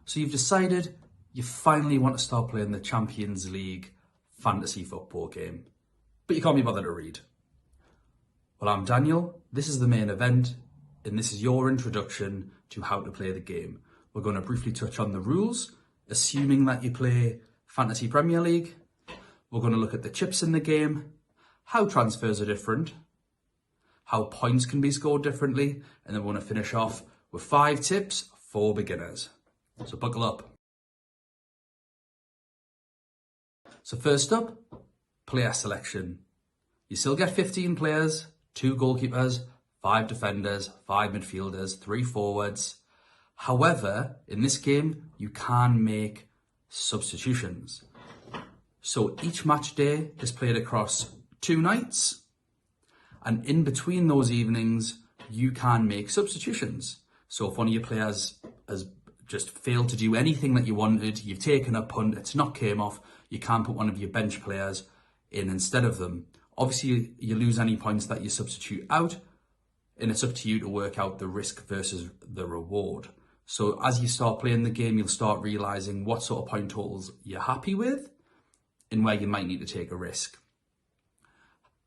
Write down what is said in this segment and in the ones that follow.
So you've decided you finally want to start playing the Champions League fantasy football game, but you can't be bothered to read. Well, I'm Daniel, this is the main event, and this is your introduction to how to play the game. We're going to briefly touch on the rules, assuming that you play Fantasy Premier League. We're going to look at the chips in the game, how transfers are different, how points can be scored differently, and then we're going to finish off with 5 tips for beginners. So buckle up. So first up, player selection. You still get 15 players, 2 goalkeepers, 5 defenders, 5 midfielders, 3 forwards. However, in this game, you can make substitutions. So each match day is played across 2 nights, and in between those evenings, you can make substitutions. So if one of your players has just failed to do anything that you wanted, you've taken a punt, it's not came off, you can put one of your bench players in instead of them. Obviously, you lose any points that you substitute out, and it's up to you to work out the risk versus the reward. So as you start playing the game, you'll start realising what sort of point totals you're happy with and where you might need to take a risk.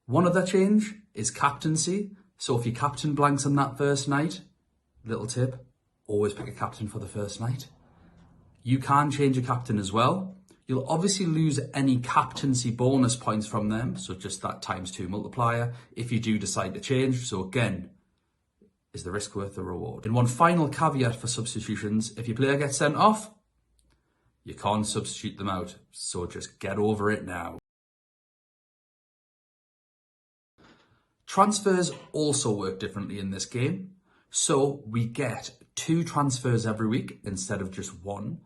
One other change is captaincy. So if your captain blanks on that first night, little tip, always pick a captain for the first night. You can change your captain as well. You'll obviously lose any captaincy bonus points from them, so just that ×2 multiplier, if you do decide to change. So again, is the risk worth the reward? And one final caveat for substitutions, if your player gets sent off, you can't substitute them out, so just get over it now. Transfers also work differently in this game. So we get 2 transfers every week instead of just 1.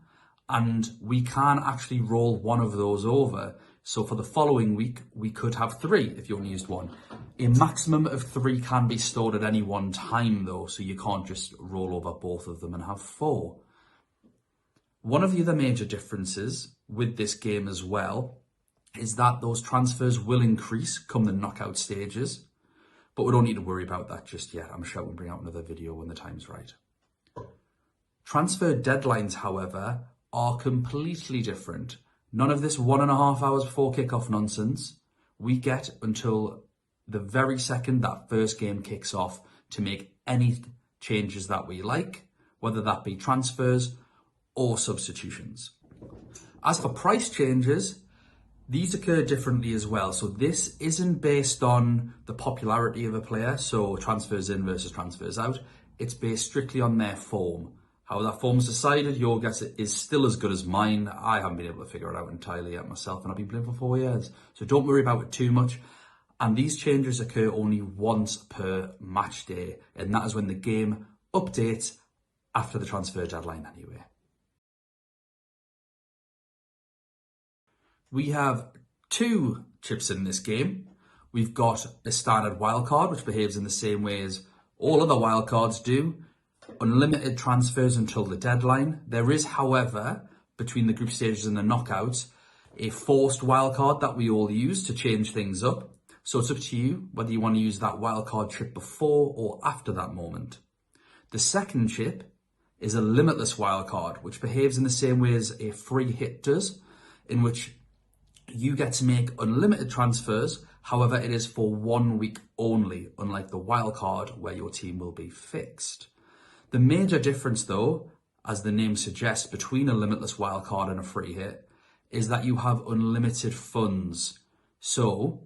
And we can actually roll one of those over. So for the following week, we could have 3 if you only used 1. A maximum of 3 can be stored at any one time though, so you can't just roll over both of them and have 4. One of the other major differences with this game as well is that those transfers will increase come the knockout stages. But we don't need to worry about that just yet. I'm sure we'll bring out another video when the time's right. Transfer deadlines, however, are completely different. None of this 1.5 hours before kickoff nonsense. We get until the very second that first game kicks off to make any changes that we like, whether that be transfers or substitutions. As for price changes, these occur differently as well. So this isn't based on the popularity of a player, so transfers in versus transfers out. It's based strictly on their form. How that form's decided, your guess is still as good as mine. I haven't been able to figure it out entirely yet myself, and I've been playing for 4 years. So don't worry about it too much. And these changes occur only once per match day, and that is when the game updates after the transfer deadline anyway. We have 2 chips in this game. We've got a standard wildcard, which behaves in the same way as all other wildcards do. Unlimited transfers until the deadline. There is, however, between the group stages and the knockouts, a forced wildcard that we all use to change things up. So it's up to you whether you want to use that wildcard chip before or after that moment. The second chip is a limitless wildcard, which behaves in the same way as a free hit does, in which you get to make unlimited transfers. However, it is for 1 week only, unlike the wildcard where your team will be fixed. The major difference though, as the name suggests, between a limitless wildcard and a free hit is that you have unlimited funds. So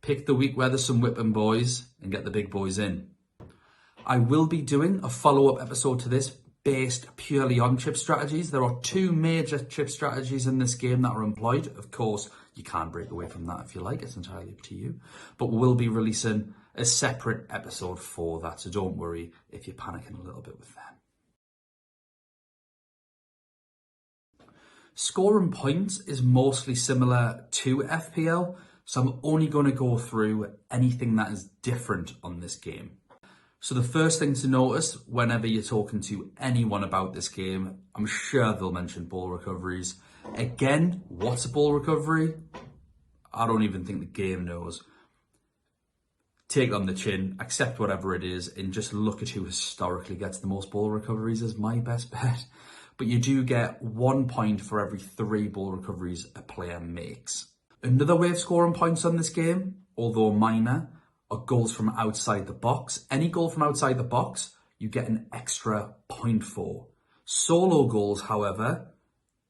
pick the week where there's some whipping boys and get the big boys in. I will be doing a follow-up episode to this based purely on chip strategies. There are 2 major chip strategies in this game that are employed. Of course, you can break away from that if you like, it's entirely up to you. But we'll be releasing a separate episode for that, so don't worry if you're panicking a little bit with them. Scoring points is mostly similar to FPL, so I'm only going to go through anything that is different on this game. So the first thing to notice whenever you're talking to anyone about this game, I'm sure they'll mention ball recoveries. Again, what's a ball recovery? I don't even think the game knows. Take it on the chin, accept whatever it is, and just look at who historically gets the most ball recoveries is my best bet. but you do get 1 point for every 3 ball recoveries a player makes. Another way of scoring points on this game, although minor, are goals from outside the box. Any goal from outside the box, you get an extra point for. Solo goals, however,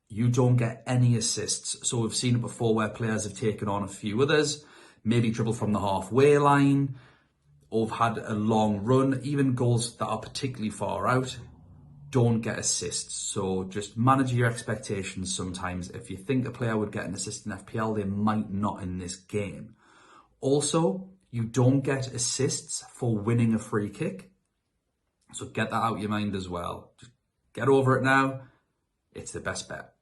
you don't get any assists. So we've seen it before where players have taken on a few others, maybe dribble from the halfway line, or have had a long run. Even goals that are particularly far out don't get assists. So just manage your expectations sometimes. If you think a player would get an assist in FPL, they might not in this game. Also, you don't get assists for winning a free kick. So get that out of your mind as well. Just get over it now. It's the best bet.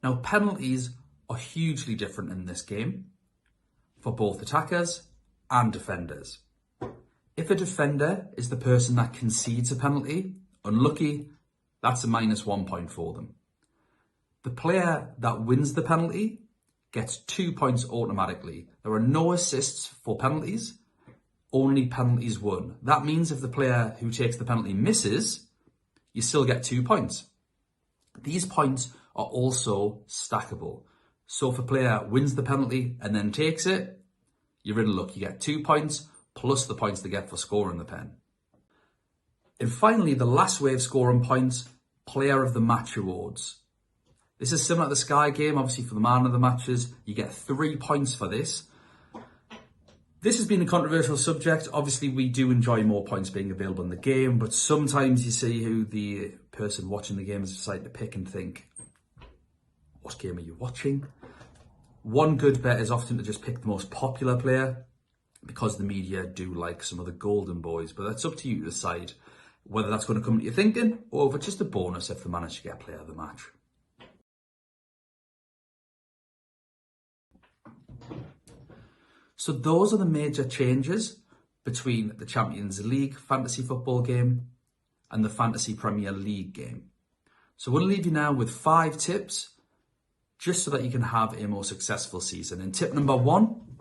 Now, penalties are hugely different in this game for both attackers and defenders. If a defender is the person that concedes a penalty, unlucky, that's a -1 point for them. The player that wins the penalty gets 2 points automatically. There are no assists for penalties, only penalties won. That means if the player who takes the penalty misses, you still get 2 points. These points are also stackable. So if a player wins the penalty and then takes it, you're in luck. You get 2 points plus the points they get for scoring the pen. And finally, the last way of scoring points, player of the match awards. This is similar to the Sky game, obviously for the man of the matches. You get 3 points for this. This has been a controversial subject. Obviously, we do enjoy more points being available in the game, but sometimes you see who the person watching the game has decided to pick and think, what game are you watching? One good bet is often to just pick the most popular player because the media do like some of the golden boys, but that's up to you to decide whether that's going to come to your thinking or if it's just a bonus if they manage to get player of the match. So those are the major changes between the Champions League fantasy football game and the Fantasy Premier League game. So we'll leave you now with 5 tips just so that you can have a more successful season. And tip number 1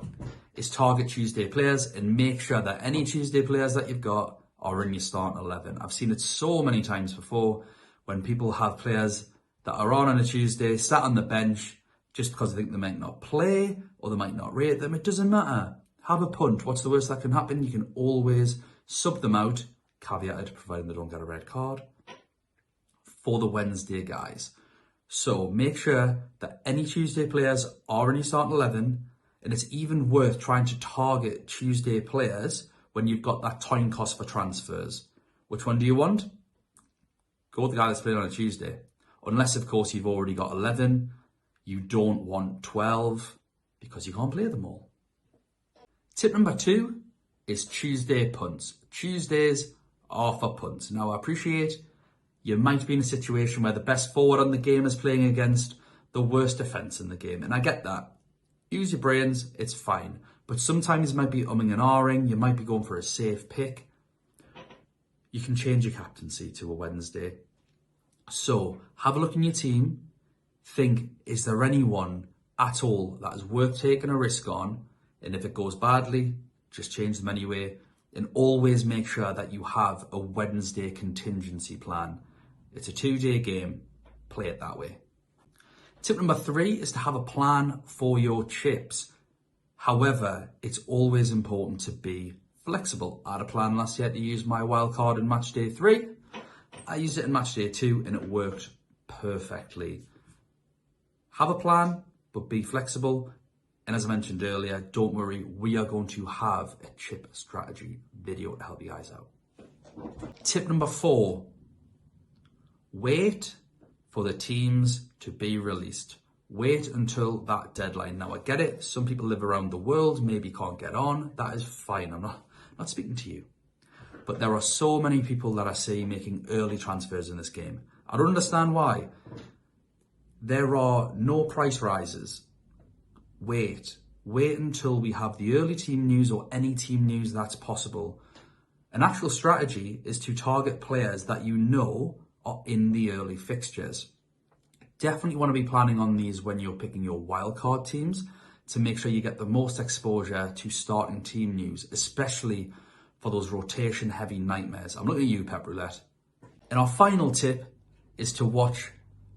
is target Tuesday players and make sure that any Tuesday players that you've got are in your starting 11. I've seen it so many times before when people have players that are on a Tuesday, sat on the bench just because they think they might not play or they might not rate them. It doesn't matter. Have a punt. What's the worst that can happen? You can always sub them out, caveated, providing they don't get a red card, for the Wednesday guys. So make sure that any Tuesday players are in your starting 11, and it's even worth trying to target Tuesday players when you've got that time cost for transfers. Which one do you want? Go with the guy that's playing on a Tuesday. Unless, of course, you've already got 11. You don't want 12 because you can't play them all. Tip number 2 is Tuesday punts. Tuesdays are for punts. Now, I appreciate you might be in a situation where the best forward on the game is playing against the worst defence in the game. And I get that. Use your brains, it's fine. But sometimes you might be umming and ahhing. You might be going for a safe pick. You can change your captaincy to a Wednesday. So have a look in your team. Think, is there anyone at all that is worth taking a risk on? And if it goes badly, just change them anyway. And always make sure that you have a Wednesday contingency plan. It's a 2-day game. Play it that way. Tip number 3 is to have a plan for your chips. However, it's always important to be flexible. I had a plan last year to use my wildcard in match day 3. I used it in match day 2 and it worked perfectly. Have a plan, but be flexible. And as I mentioned earlier, don't worry, we are going to have a chip strategy video to help you guys out. Tip number 4, wait for the teams to be released. Wait until that deadline. Now, I get it. Some people live around the world, maybe can't get on. That is fine. I'm not speaking to you. But there are so many people that I see making early transfers in this game. I don't understand why. There are no price rises. Wait until we have the early team news or any team news that's possible. An actual strategy is to target players that you know are in the early fixtures. Definitely want to be planning on these when you're picking your wildcard teams to make sure you get the most exposure to starting team news, especially for those rotation heavy nightmares. I'm looking at you, Pep Roulette. And our final tip is to watch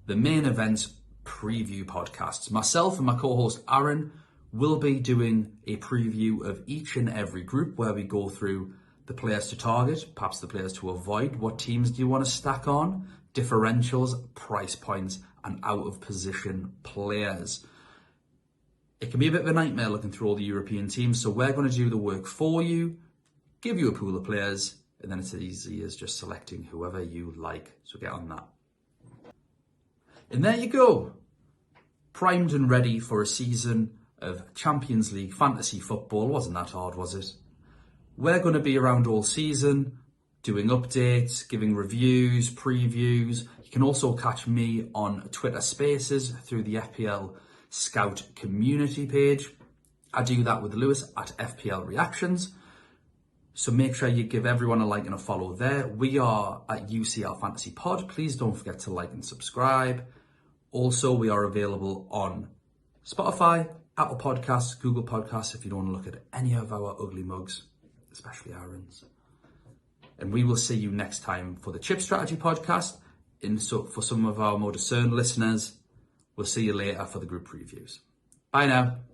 the main event preview podcasts. Myself and my co-host Aaron will be doing a preview of each and every group where we go through the players to target, perhaps the players to avoid, what teams do you want to stack on, differentials, price points, and out of position players. It can be a bit of a nightmare looking through all the European teams, so we're going to do the work for you, give you a pool of players, and then it's as easy as just selecting whoever you like. So get on that. And there you go. Primed and ready for a season of Champions League fantasy football. Wasn't that hard, was it? We're going to be around all season, doing updates, giving reviews, previews. You can also catch me on Twitter Spaces through the FPL Scout community page. I do that with Lewis at FPL Reactions. So make sure you give everyone a like and a follow there. We are at UCL Fantasy Pod. Please don't forget to like and subscribe. Also, we are available on Spotify, Apple Podcasts, Google Podcasts, if you don't want to look at any of our ugly mugs, especially Aaron's. And we will see you next time for the Chip Strategy Podcast. And so for some of our more discerned listeners, we'll see you later for the group previews. Bye now.